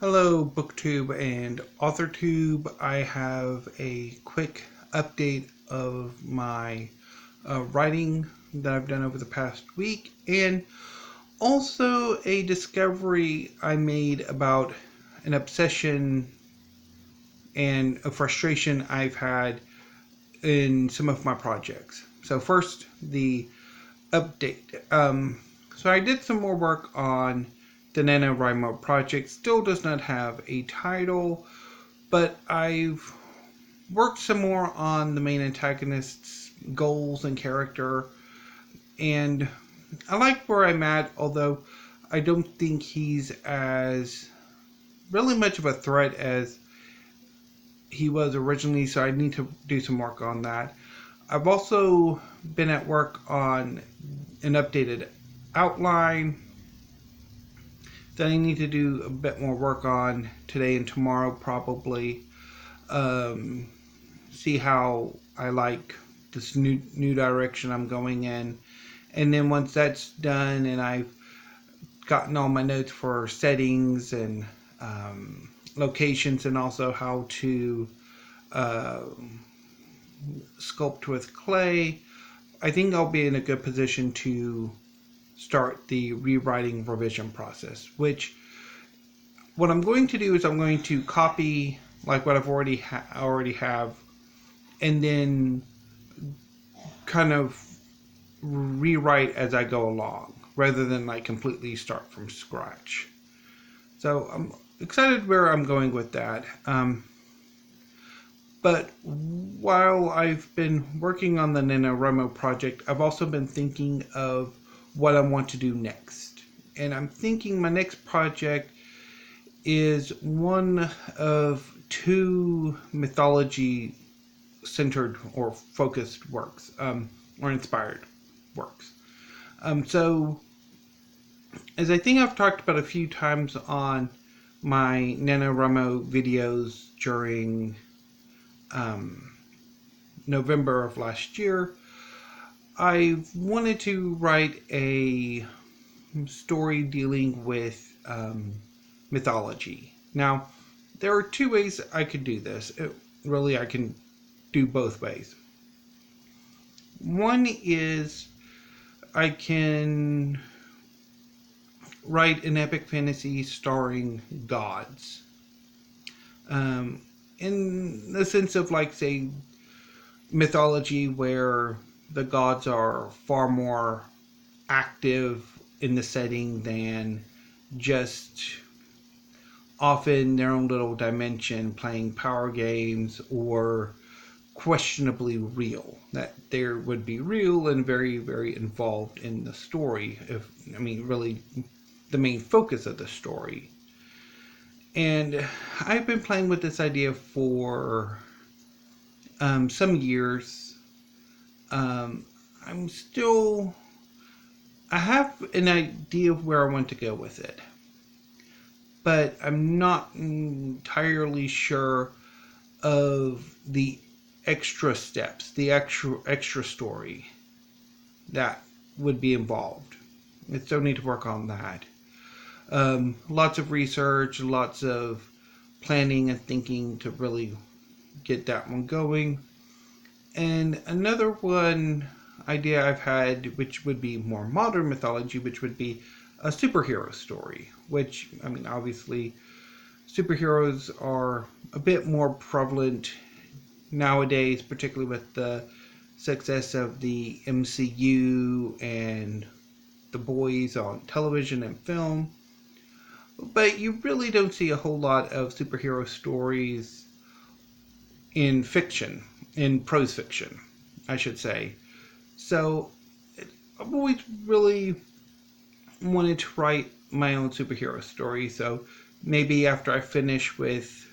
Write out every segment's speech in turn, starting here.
Hello, BookTube and AuthorTube. I have a quick update of my writing that I've done over the past week, and also a discovery I made about an obsession and a frustration I've had in some of my projects. So first, the update. So I did some more work on the NaNoWriMo project. Still does not have a title, but I've worked some more on the main antagonist's goals and character, and I like where I'm at, although I don't think he's as really much of a threat as he was originally, so I need to do some work on that. I've also been at work on an updated outline that I need to do a bit more work on today and tomorrow, probably. See how I like this new direction I'm going in. And then once that's done and I've gotten all my notes for settings and locations, and also how to sculpt with clay, I think I'll be in a good position to start the rewriting revision process, which what I'm going to do is I'm going to copy like what I've already have, and then kind of rewrite as I go along, rather than like completely start from scratch. So I'm excited where I'm going with that. But while I've been working on the NaNoWriMo project, I've also been thinking of what I want to do next. And I'm thinking my next project is one of two mythology centered or focused works, or inspired works. So, as I think I've talked about a few times on my NaNoWriMo videos during November of last year, I wanted to write a story dealing with mythology. Now, there are two ways I could do this. Really, I can do both ways. One is I can write an epic fantasy starring gods. In the sense of, like, say, mythology where the gods are far more active in the setting than just off in their own little dimension playing power games, or questionably real. That there would be real and very, very involved in the story. Really the main focus of the story. And I've been playing with this idea for some years. I have an idea of where I want to go with it, but I'm not entirely sure of the extra steps, the extra story that would be involved. I still need to work on that. Lots of research, lots of planning and thinking to really get that one going. And another one idea I've had, which would be more modern mythology, which would be a superhero story, which, obviously superheroes are a bit more prevalent nowadays, particularly with the success of the MCU and the boys on television and film. But you really don't see a whole lot of superhero stories in fiction, in prose fiction, I should say. So I've always really wanted to write my own superhero story. So maybe after I finish with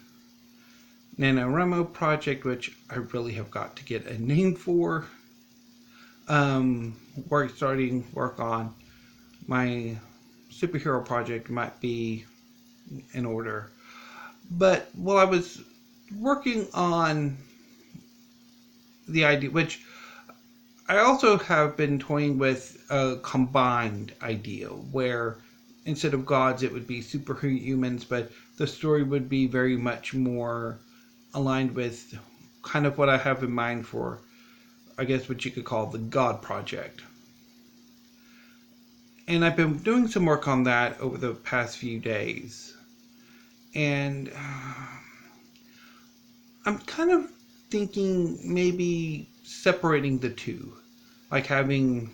NaNoWriMo project, which I really have got to get a name for, starting work on my superhero project might be in order. But while I was working on the idea, which I also have been toying with a combined idea, where instead of gods, it would be superhumans, but the story would be very much more aligned with kind of what I have in mind for, I guess, what you could call the God Project. And I've been doing some work on that over the past few days. And I'm kind of thinking maybe separating the two. Like having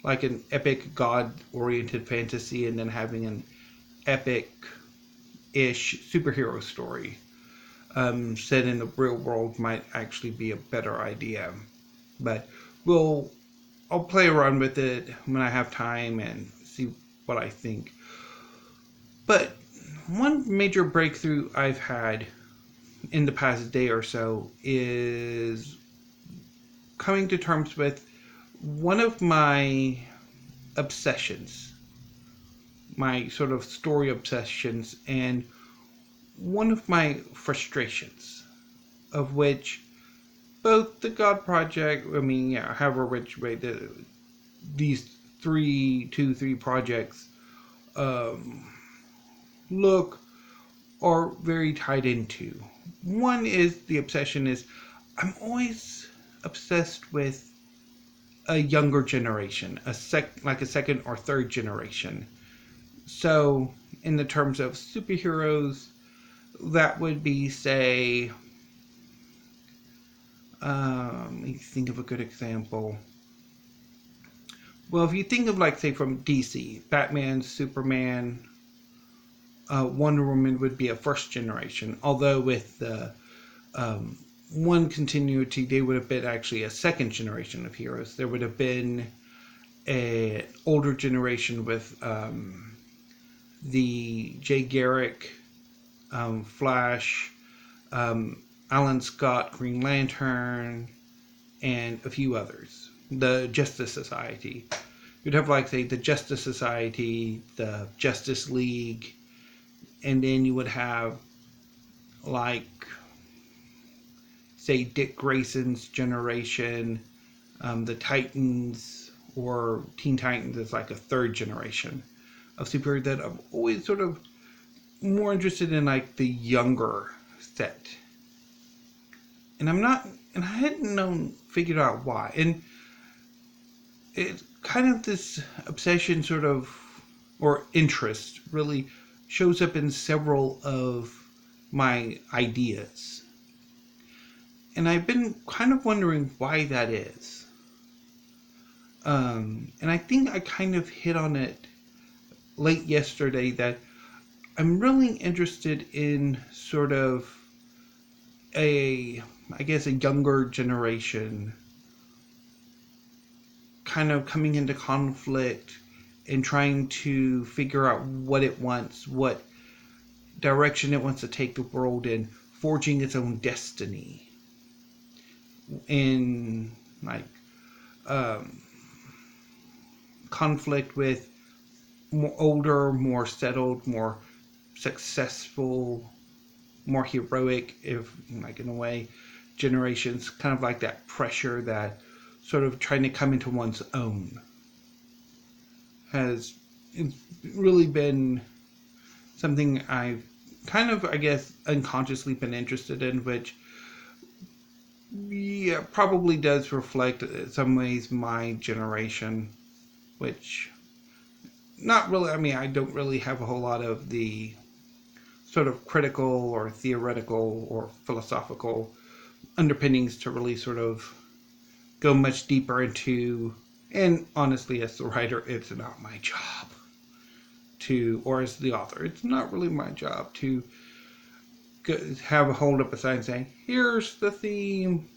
like an epic God-oriented fantasy and then having an epic-ish superhero story set in the real world might actually be a better idea. But I'll play around with it when I have time and see what I think. But one major breakthrough I've had in the past day or so is coming to terms with one of my obsessions, my sort of story obsessions, and one of my frustrations, of which both the God Project, however which way these three projects look are very tied into. One is the obsession is I'm always obsessed with a younger generation, like a second or third generation. So, in the terms of superheroes, that would be, say, let me think of a good example. Well, if you think of, like, say, from DC, Batman, Superman, Wonder Woman would be a first generation, although with the one continuity, they would have been actually a second generation of heroes. There would have been an older generation with the Jay Garrick, Flash, Alan Scott, Green Lantern, and a few others. The Justice Society. You'd have, like, say, the Justice Society, the Justice League, and then you would have, like, say, Dick Grayson's generation, the Titans, or Teen Titans is like a third generation of superheroes that I'm always sort of more interested in, like, the younger set. And I hadn't figured out why. And it's kind of this obsession sort of, or interest, really shows up in several of my ideas. And I've been kind of wondering why that is. And I think I kind of hit on it late yesterday that I'm really interested in sort of a younger generation kind of coming into conflict and trying to figure out what it wants, what direction it wants to take the world in, forging its own destiny in, like, conflict with more older, more settled, more successful, more heroic, if, like, in a way, generations, kind of like that pressure that sort of trying to come into one's own has really been something I've kind of, I guess, unconsciously been interested in, which probably does reflect in some ways my generation, which not really, I don't really have a whole lot of the sort of critical or theoretical or philosophical underpinnings to really sort of go much deeper into, and honestly, as the writer, it's not my job to, or as the author, it's not really my job to have a hold up a sign saying, here's the theme.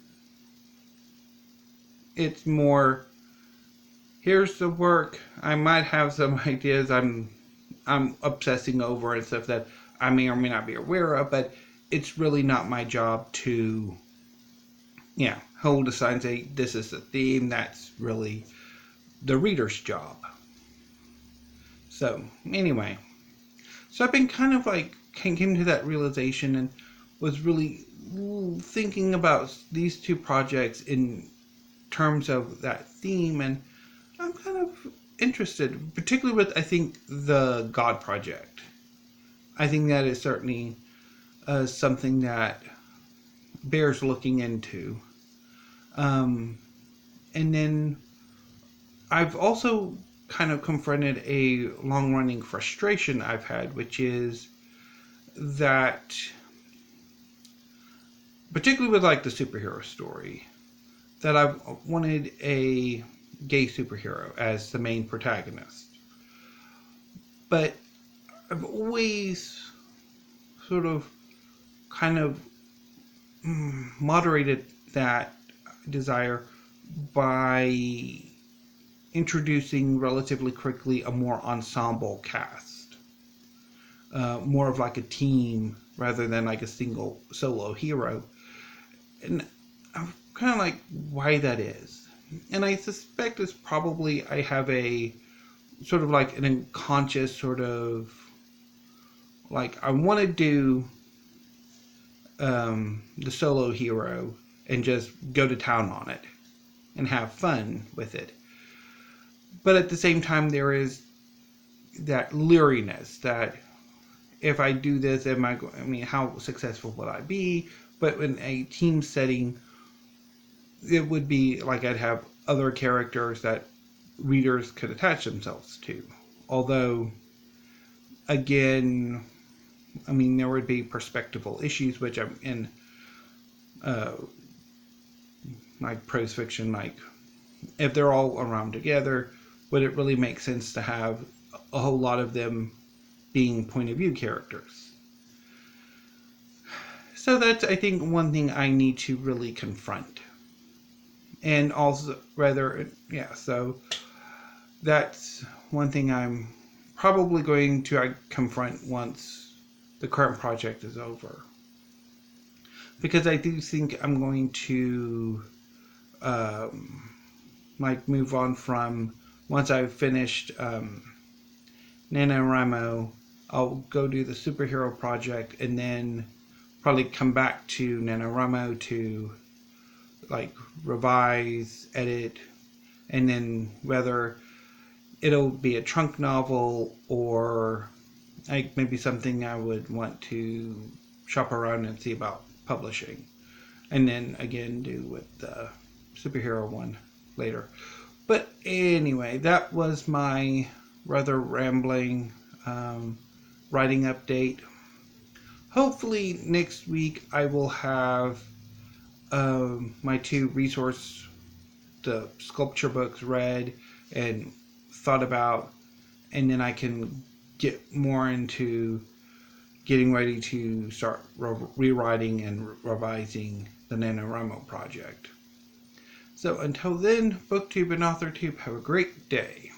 It's more, here's the work. I might have some ideas I'm obsessing over and stuff that I may or may not be aware of, but it's really not my job to, hold a sign and say, this is the theme. That's really the reader's job. So, anyway. So I've been kind of like, came to that realization and was really thinking about these two projects in terms of that theme, and I'm kind of interested, particularly with, I think, the God Project. I think that is certainly something that bears looking into. And then I've also kind of confronted a long-running frustration I've had, which is that, particularly with like the superhero story, that I've wanted a gay superhero as the main protagonist. But I've always sort of kind of moderated that desire by introducing relatively quickly a more ensemble cast. More of like a team rather than like a single solo hero. And I'm kind of like why that is. And I suspect it's probably I have a sort of like an unconscious sort of like I want to do the solo hero and just go to town on it and have fun with it. But at the same time, there is that leeriness that if I do this, how successful would I be? But in a team setting, it would be like I'd have other characters that readers could attach themselves to. Although, again, there would be perspectival issues, which I'm in like prose fiction, like if they're all around together, would it really make sense to have a whole lot of them being point of view characters? So that's, I think, one thing I need to really confront. And also, so that's one thing I'm probably going to confront once the current project is over. Because I do think I'm going to move on from, once I've finished NaNoWriMo, I'll go do the superhero project and then probably come back to NaNoWriMo to like revise, edit, and then whether it'll be a trunk novel or like maybe something I would want to shop around and see about publishing. And then again do with the superhero one later. But anyway, that was my rather rambling writing update. Hopefully next week I will have my 2 resource, the sculpture books read and thought about, and then I can get more into getting ready to start rewriting and revising the NaNoWriMo project. So until then, BookTube and AuthorTube, have a great day.